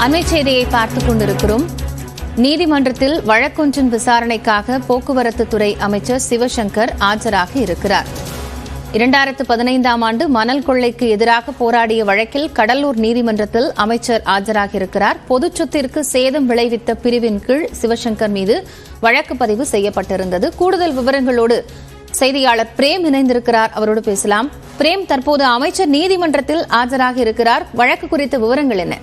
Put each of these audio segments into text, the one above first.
அண்மை செய்தியை பார்த்துக் கொண்டிருக்கிறோம். நீதிமன்றத்தில் வழக்கொன்றின் விசாரணைக்காக போக்குவரத்து துறை அமைச்சர் சிவசங்கர் ஆஜராக இருக்கிறார். 2015ஆம் ஆண்டு மணல் கொள்ளைக்கு எதிராக போராடிய வழக்கில் கடலூர் நீதிமன்றத்தில் அமைச்சர் ஆஜராக இருக்கிறார். பொதுச் சொத்திற்கு சேதம் விளைவித்த பிரிவின் கீழ் சிவசங்கர் மீது வழக்கு பதிவு செய்யப்பட்டிருந்தது. கூடுதல் விவரங்களோடு செய்தியாளர் பிரேம் இணைந்திருக்கிறார். அவரோடு பேசலாம். பிரேம், தற்போது அமைச்சர் நீதிமன்றத்தில் ஆஜராக இருக்கிறார். வழக்கு குறித்த விவரங்கள் என்ன?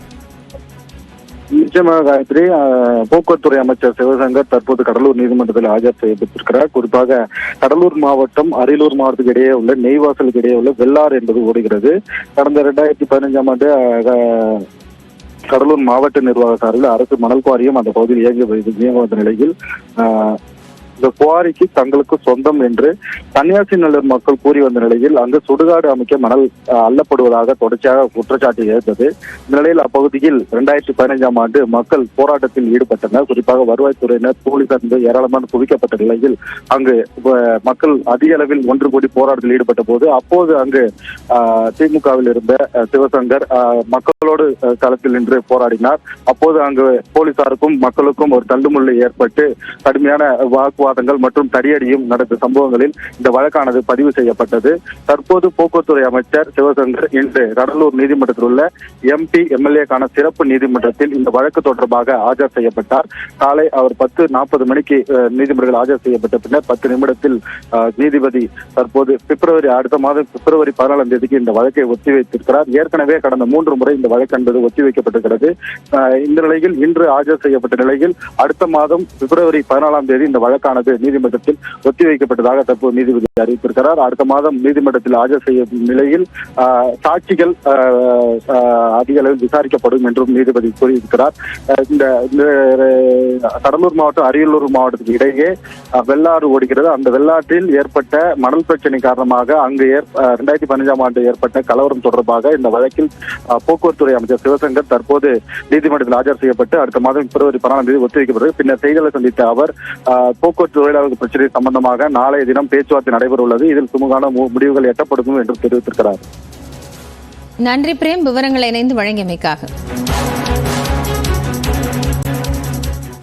நிச்சயமாக காயத்ரி, போக்குவரத்துறை அமைச்சர் சிவசங்கர் தற்போது கடலூர் நீதிமன்றத்தில் ஆஜர் செய்யப்பட்டிருக்கிறார். குறிப்பாக கடலூர் மாவட்டம் அரியலூர் மாவட்டத்துக்கு இடையே உள்ள நெய்வாசலுக்கு இடையே உள்ள வெள்ளாறு என்பது ஓடுகிறது. கடந்த 2015ஆம் ஆண்டு கடலூர் மாவட்ட நிர்வாக சார்பில் அரசு மணல் குவாரியும் அந்த பகுதியில் இயங்கி வந்த நிலையில் இந்த குவாரிக்கு தங்களுக்கு சொந்தம் என்று சன்னியாசிநல்லூர் மக்கள் கூறி வந்த நிலையில் அங்கு சுடுகாடு அமைக்க மணல் அள்ளப்படுவதாக தொடர்ச்சியாக குற்றச்சாட்டு எழுந்தது. இந்த நிலையில் அப்பகுதியில் 2015ஆம் ஆண்டு மக்கள் போராட்டத்தில் ஈடுபட்டனர். குறிப்பாக வருவாய்த்துறையினர், போலீசார் ஏராளமான குவிக்கப்பட்ட நிலையில் அங்கு மக்கள் அதிக அளவில் ஒன்று கூடி போராட்டத்தில் ஈடுபட்ட போது அப்போது அங்கு திமுகவில் இருந்த சிவசங்கர் மக்களோடு களத்தில் நின்று போராடினார். அப்போது அங்கு போலீசாருக்கும் மக்களுக்கும் ஒரு தள்ளுமுள்ளு ஏற்பட்டு கடுமையான வாக்குவாதங்கள் மற்றும் தடியடியும் நடந்த சம்பவங்களில் இந்த வழக்கானது பதிவு செய்யப்பட்டது. தற்போது போக்குவரத்துறை அமைச்சர் சிவசங்கர் இன்று கடலூர் நீதிமன்றத்தில் உள்ள MP, MLA-க்கான சிறப்பு நீதிமன்றத்தில் இந்த வழக்கு தொடர்பாக ஆஜர் செய்யப்பட்டார். காலை அவர் 10:40 மணிக்கு நீதிமன்றத்தில் ஆஜர் செய்யப்பட்ட பின்னர் 10 நிமிடத்தில் நீதிபதி தற்போது அடுத்த மாதம் பிப்ரவரி 14ஆம் தேதிக்கு இந்த வழக்கை ஒத்திவைத்திருக்கிறார். ஏற்கனவே கடந்த 3 முறை இந்த வழக்கு என்பது ஒத்திவைக்கப்பட்டிருக்கிறது. இந்த நிலையில் இன்று ஆஜர் செய்யப்பட்ட நிலையில் அடுத்த மாதம் பிப்ரவரி 14ஆம் தேதி இந்த வழக்கானது நீதிமன்றத்தில் ஒத்திவைக்கப்பட்டதாக தற்போது நீதிபதி அறிவித்திருக்கிறார். அடுத்த மாதம் நீதிமன்றத்தில் ஆஜர் செய்யும் நிலையில் சாட்சிகள் அதிக அளவில் விசாரிக்கப்படும் என்றும் நீதிபதி கூறியிருக்கிறார். இந்த கடலூர் மாவட்டம் அரியலூர் மாவட்டத்துக்கு இடையே வெள்ளாறு ஓடுகிறது. அந்த வெள்ளாற்றில் ஏற்பட்ட மணல் பிரச்சனை காரணமாக அங்கு 2015ஆம் ஆண்டு ஏற்பட்ட கலவரம் தொடர்பாக இந்த வழக்கில் போக்குவரத்துறை அமைச்சர் சிவசங்கர் தற்போது நீதிமன்றத்தில் ஆஜர் செய்யப்பட்டு அடுத்த மாதம் பிப்ரவரி 14ஆம் தேதி ஒத்திவைக்கப்பட்டது. பின்னர் செய்தியாளர் சந்தித்த அவர் போக்குவரத்து தொழிலாளர்கள் பிரச்சனை சம்பந்தமாக நாளைய தினம் பேச்சுவார்த்தை நடைபெற உள்ளது. இதில் சுமூகமான முடிவுகள் எட்டப்படும் என்று தெரிவித்திருக்கிறார். நன்றி பிரேம், விவரங்களை இணைந்து வழங்கியமைக்காக.